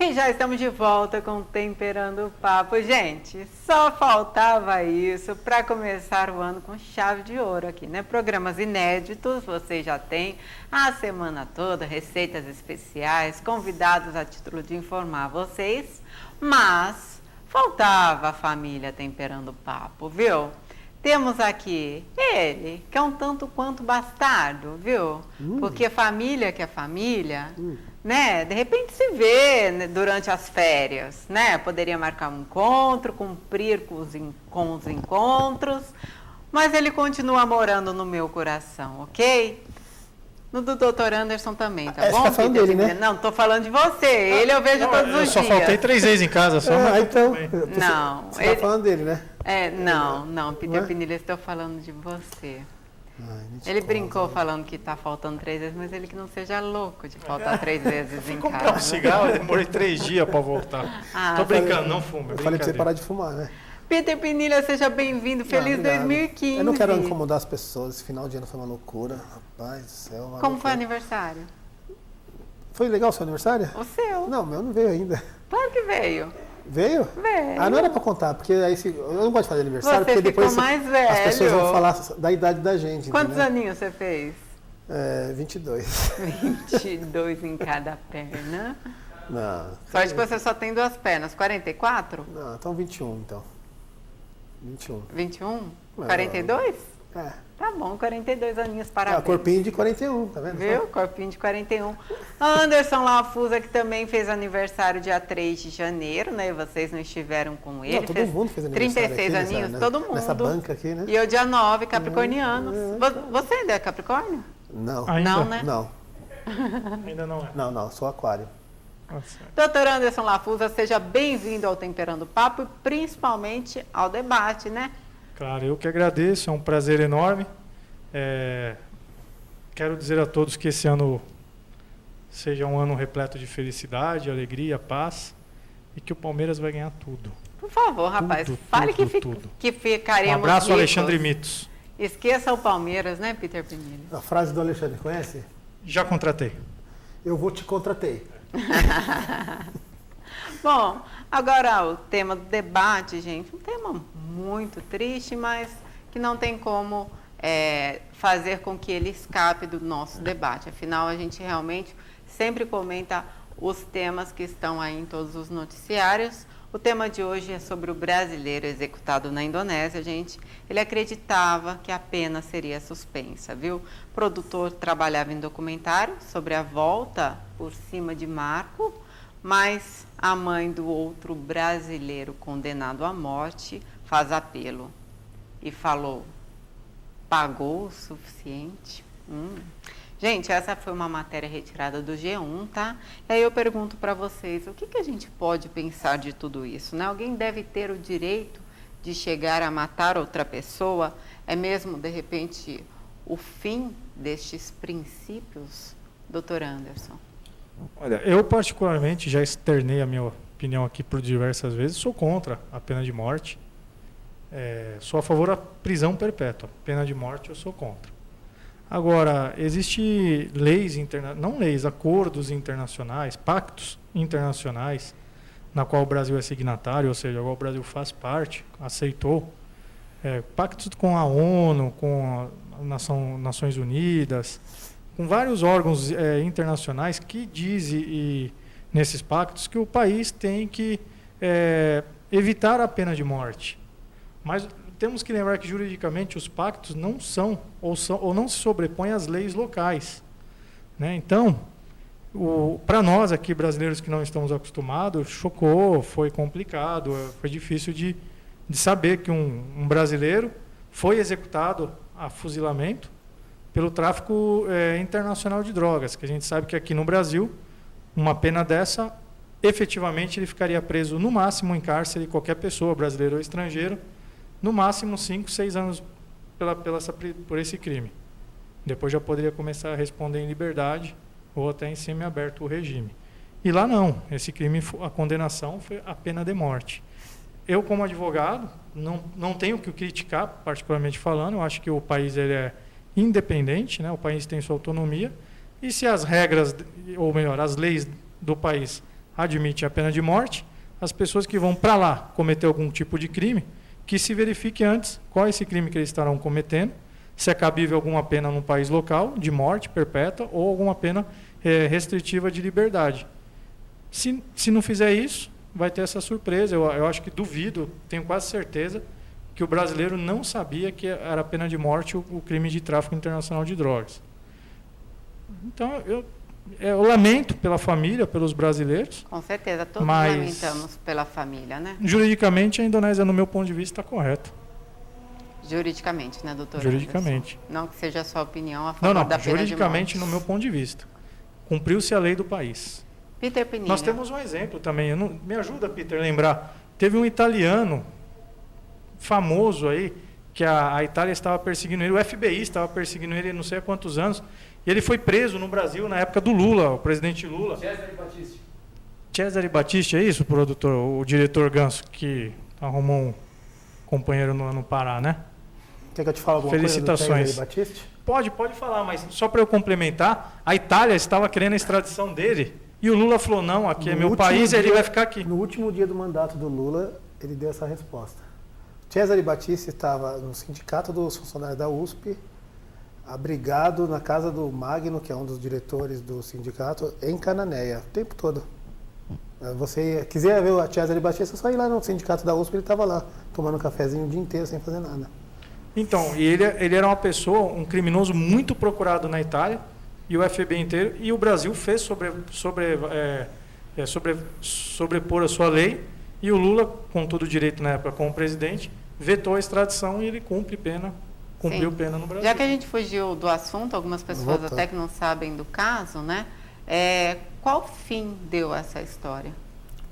E já estamos de volta com Temperando o Papo. Gente, só faltava isso para começar o ano com chave de ouro aqui, né? Programas inéditos, você já tem a semana toda, receitas especiais, convidados a título de informar vocês, mas faltava a família Temperando o Papo, viu? Temos aqui ele, que é um tanto quanto bastardo, viu? Porque família que é família, né? De repente se vê, né, durante as férias, né? Poderia marcar um encontro, cumprir com os encontros, mas ele continua morando no meu coração, ok? No do Dr. Anderson também, tá bom? Você tá falando dele, né? Não, tô falando de você. Ele eu vejo todos os dias. Eu só faltei 3 vezes em casa, só. Então, Não. você tá falando dele, né? Não, Peter Pinilha, estou falando de você. Ai, Ele brincou falando que tá faltando 3 vezes, mas ele que não seja louco de faltar 3 vezes em Comprar um casa. cigarro, eu demorei 3 dias para voltar. Tô brincando, não fumo. Eu falei pra você parar de fumar, né? Peter Pinilha, seja bem-vindo. Feliz Obrigado. 2015. Eu não quero incomodar as pessoas. Esse final de ano foi uma loucura. Rapaz do céu. Como foi o aniversário? Foi legal o seu aniversário? O seu. Não, o meu não veio ainda. Claro que veio. Veio? Veio. Ah, não era pra contar, porque aí eu não gosto de fazer aniversário, Você porque depois ficou mais velho. as pessoas vão falar da idade da gente. Quantos entendeu? aninhos você fez? 22. 22 em cada perna. Não. Sorte que você só tem 2 pernas. 44? Não, então 21, então. 21. 21? Não. 42? É. Tá bom, 42 aninhos, parabéns. Corpinho de 41, tá vendo? Viu? Corpinho de 41. Anderson Lafusa, que também fez aniversário dia 3 de janeiro, né? E vocês não estiveram com ele. Não, todo mundo fez aniversário 36 aqui aninhos, nessa, todo mundo. Nessa banca aqui, né? E eu dia 9, capricornianos. Você ainda é capricórnio? Não. Ainda? Não, né? Não. Ainda não é. Não, sou aquário. Nossa. Doutor Anderson Lafusa, seja bem-vindo ao Temperando o Papo e principalmente ao debate, né? Claro, eu que agradeço, é um prazer enorme. Quero dizer a todos que esse ano seja um ano repleto de felicidade, alegria, paz e que o Palmeiras vai ganhar tudo. Por favor, rapaz, Tudo, fale tudo. que ficaremos Um abraço, ricos. Alexandre Mitos. Esqueça o Palmeiras, né, Peter Pinilha? A frase do Alexandre, conhece? Já contratei. Eu vou te contratei. Bom, agora o tema do debate, gente, um tema muito triste, mas que não tem como fazer com que ele escape do nosso debate. Afinal, a gente realmente sempre comenta os temas que estão aí em todos os noticiários. O tema de hoje é sobre o brasileiro executado na Indonésia, gente. Ele acreditava que a pena seria suspensa, viu? O produtor trabalhava em documentário sobre a volta por cima de Marco, mas a mãe do outro brasileiro condenado à morte faz apelo e falou: pagou o suficiente? Gente, essa foi uma matéria retirada do G1, tá? E aí eu pergunto para vocês, o que a gente pode pensar de tudo isso, né? Alguém deve ter o direito de chegar a matar outra pessoa? É mesmo, de repente, o fim destes princípios, doutor Anderson? Olha, eu particularmente já externei a minha opinião aqui por diversas vezes, sou contra a pena de morte. Sou a favor da prisão perpétua. Pena de morte eu sou contra. Agora, existem leis, não leis, acordos internacionais, pactos internacionais, na qual o Brasil é signatário, ou seja, o Brasil faz parte, aceitou, pactos com a ONU, com a Nações Unidas, com vários órgãos internacionais que dizem nesses pactos que o país tem que evitar a pena de morte. Mas temos que lembrar que juridicamente os pactos não são ou não se sobrepõem às leis locais, né? Então, para nós aqui brasileiros que não estamos acostumados, chocou, foi complicado, foi difícil de saber que um brasileiro foi executado a fuzilamento pelo tráfico internacional de drogas, que a gente sabe que aqui no Brasil, uma pena dessa, efetivamente ele ficaria preso no máximo em cárcere, qualquer pessoa, brasileiro ou estrangeiro, no máximo 5, 6 anos por esse crime. Depois já poderia começar a responder em liberdade ou até em semiaberto o regime. E lá não, esse crime, a condenação foi a pena de morte. Eu, como advogado, não tenho o que criticar, particularmente falando, eu acho que o país ele é independente, né? O país tem sua autonomia, e se as regras, ou melhor, as leis do país admite a pena de morte, as pessoas que vão para lá cometer algum tipo de crime, que se verifique antes qual é esse crime que eles estarão cometendo, se é cabível alguma pena no país local, de morte perpétua, ou alguma pena restritiva de liberdade. Se não fizer isso, vai ter essa surpresa. Eu acho que duvido, tenho quase certeza, que o brasileiro não sabia que era pena de morte o crime de tráfico internacional de drogas. Então, eu lamento pela família, pelos brasileiros. Com certeza, todos mas, lamentamos pela família, né? Juridicamente, a Indonésia, no meu ponto de vista, está correta. Juridicamente, né, doutor? Juridicamente. Anderson? Não que seja a sua opinião a favor Não, da pena de morte. juridicamente, no meu ponto de vista. Cumpriu-se a lei do país. Peter Pinilha. Nós temos um exemplo também. Me ajuda, Peter, a lembrar. Teve um italiano famoso aí, que a Itália estava perseguindo ele, o FBI estava perseguindo ele não sei há quantos anos, e ele foi preso no Brasil na época do Lula, o presidente Lula. Cesare Battisti. Cesare Battisti, é isso, produtor? O diretor Ganso, que arrumou um companheiro no Pará, né? Quer que eu te fale alguma Felicitações. coisa do Cesare Battisti? Pode falar, mas só para eu complementar, a Itália estava querendo a extradição dele, e o Lula falou, não, aqui é meu país, ele vai ficar aqui. No último dia do mandato do Lula, ele deu essa resposta. Cesare Battisti estava no sindicato dos funcionários da USP, abrigado na casa do Magno, que é um dos diretores do sindicato, em Cananéia, o tempo todo. Você quiser ver o Cesare Battisti, é só ir lá no sindicato da USP, ele estava lá, tomando um cafezinho o dia inteiro, sem fazer nada. Então, e ele era uma pessoa, um criminoso muito procurado na Itália, e o FBI inteiro, e o Brasil fez sobrepor a sua lei, e o Lula, com todo o direito na época como presidente, vetou a extradição e ele cumpriu pena no Brasil. Já que a gente fugiu do assunto, algumas pessoas Voltou. até que não sabem do caso, né? Qual fim deu essa história?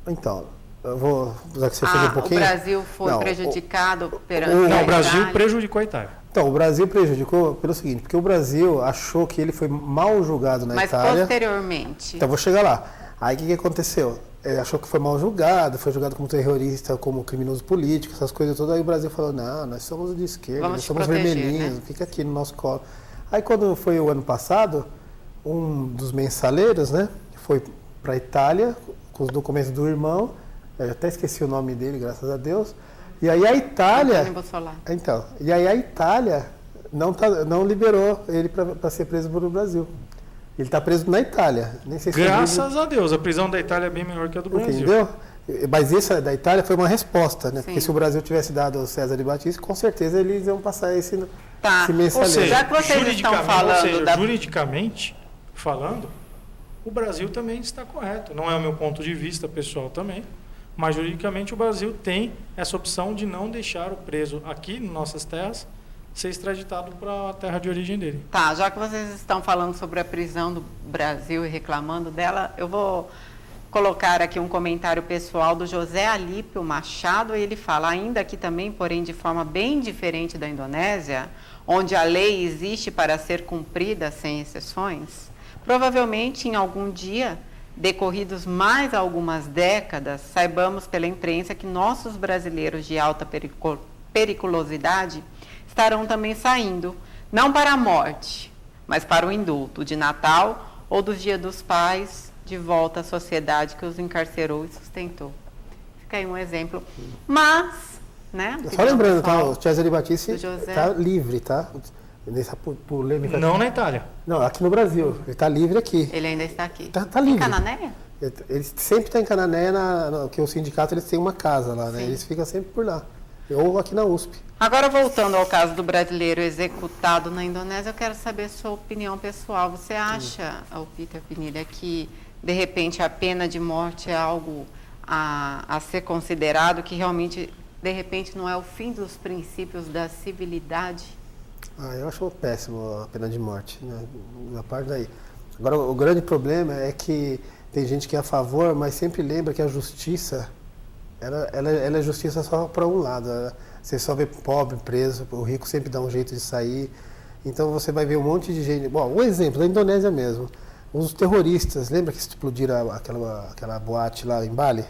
Então, eu vou, já que você fez um pouquinho... O Brasil foi Não, prejudicado perante Não, a o Brasil Itália? prejudicou a Itália. Então, o Brasil prejudicou pelo seguinte, porque o Brasil achou que ele foi mal julgado na Mas Itália. posteriormente? Então, vou chegar lá. Aí, o que aconteceu? Ele achou que foi mal julgado, foi julgado como terrorista, como criminoso político, essas coisas todas. Aí o Brasil falou, não, nós somos de esquerda, Vamos nós te somos proteger, vermelhinhos, né? fica aqui no nosso colo. Aí, quando foi o ano passado, um dos mensaleiros, né, foi para a Itália, com os documentos do irmão, eu até esqueci o nome dele, graças a Deus. E aí a Itália... Antônio Bolsonaro. Então, e aí a Itália não liberou ele para ser preso pelo Brasil. Ele está preso na Itália. Nem sei se Graças a Deus, a prisão da Itália é bem melhor que a do Brasil. entendeu? Mas essa da Itália foi uma resposta, né? Sim. Porque se o Brasil tivesse dado ao Cesare Battisti, com certeza eles iam passar esse Tá. mensageiro. Ou seja, Já que vocês estão falando juridicamente falando, o Brasil também está correto. Não é o meu ponto de vista pessoal também, mas juridicamente o Brasil tem essa opção de não deixar o preso aqui em nossas terras ser extraditado para a terra de origem dele. Tá, já que vocês estão falando sobre a prisão do Brasil e reclamando dela, eu vou colocar aqui um comentário pessoal do José Alípio Machado, e ele fala, ainda aqui também, porém de forma bem diferente da Indonésia, onde a lei existe para ser cumprida sem exceções, provavelmente em algum dia, decorridos mais algumas décadas, saibamos pela imprensa que nossos brasileiros de alta periculosidade estarão também saindo, não para a morte, mas para o indulto de Natal ou do Dia dos Pais, de volta à sociedade que os encarcerou e sustentou. Fica aí um exemplo. Mas, né? Só lembrando, tá? pessoal, O Cesare Battisti do José. está livre, tá? Nessa polêmica. Não na Itália. Não, aqui no Brasil. Ele está livre aqui. Ele ainda está aqui. Tá Em livre. Cananéia? Ele sempre está em Canané, que o sindicato eles têm uma casa lá, né? Sim. Eles ficam sempre por lá. Ou aqui na USP. Agora, voltando ao caso do brasileiro executado na Indonésia, eu quero saber a sua opinião pessoal. Você acha, Peter Pinilha, que, de repente, a pena de morte é algo a ser considerado, que realmente, de repente, não é o fim dos princípios da civilidade? Eu acho péssimo a pena de morte, né? A parte daí. Agora, o grande problema é que tem gente que é a favor, mas sempre lembra que a justiça, ela é justiça só para um lado. Você só vê pobre preso, o rico sempre dá um jeito de sair. Então você vai ver um monte de gente... Bom, um exemplo, da Indonésia mesmo. Os terroristas, lembra que explodiram aquela boate lá em Bali?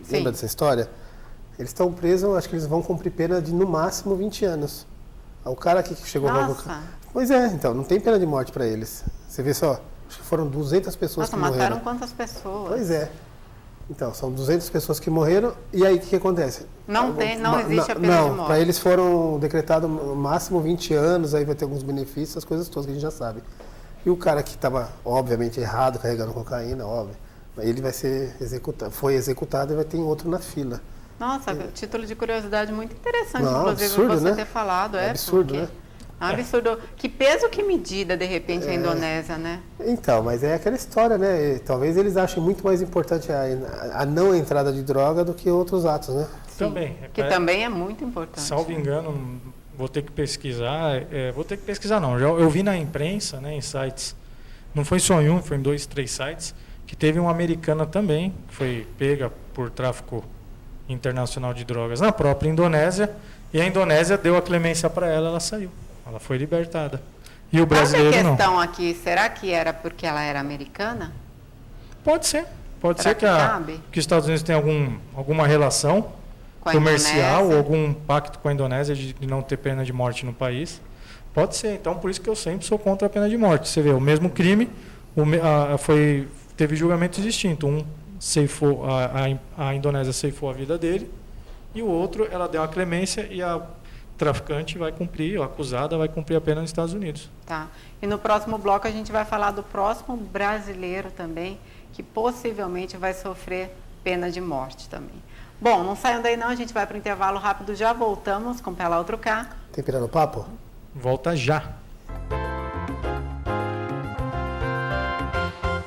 Sim. Lembra dessa história? Eles estão presos, acho que eles vão cumprir pena de no máximo 20 anos. O cara que chegou Nossa. Pois é, então, não tem pena de morte para eles. Você vê só, acho que foram 200 pessoas Nossa, que morreram. mataram quantas pessoas? Pois é. Então, são 200 pessoas que morreram, e aí o que acontece? Não existe a pena de Não, morte. para eles foram decretados no máximo 20 anos, aí vai ter alguns benefícios, as coisas todas que a gente já sabe. E o cara que estava, obviamente, errado, carregando cocaína, óbvio, ele vai ser executado, foi executado e vai ter outro na fila. Nossa, título de curiosidade muito interessante, Não, inclusive, absurdo, você né? ter falado. É absurdo, porque né? É um absurdo. Que peso, que medida, de repente, a Indonésia, né? Então, mas é aquela história, né? E talvez eles achem muito mais importante a não entrada de droga do que outros atos, né? Sim, Também. que também é muito importante. Salvo engano, vou ter que pesquisar. Não. Eu vi na imprensa, né, em sites. Não foi só em um, foi em 2, 3 sites, que teve uma americana também, que foi pega por tráfico internacional de drogas na própria Indonésia, e a Indonésia deu a clemência para ela, ela saiu. Ela foi libertada. E o brasileiro Sabe a não. questão aqui, será que era porque ela era americana? Pode ser. Pode Será ser que cabe? que os Estados Unidos tenham alguma relação Com a comercial ou Indonésia? algum pacto com a Indonésia de não ter pena de morte no país. Pode ser. Então, por isso que eu sempre sou contra a pena de morte. Você vê, o mesmo crime teve julgamentos distintos. Um ceifou, a Indonésia ceifou a vida dele, e o outro, ela deu uma clemência e a traficante vai cumprir, a acusada vai cumprir a pena nos Estados Unidos. Tá. E no próximo bloco a gente vai falar do próximo brasileiro também, que possivelmente vai sofrer pena de morte também. Bom, não saiam daí não, a gente vai para o intervalo rápido, já voltamos com Pela Outro Cá. Tem pena no papo? Volta já.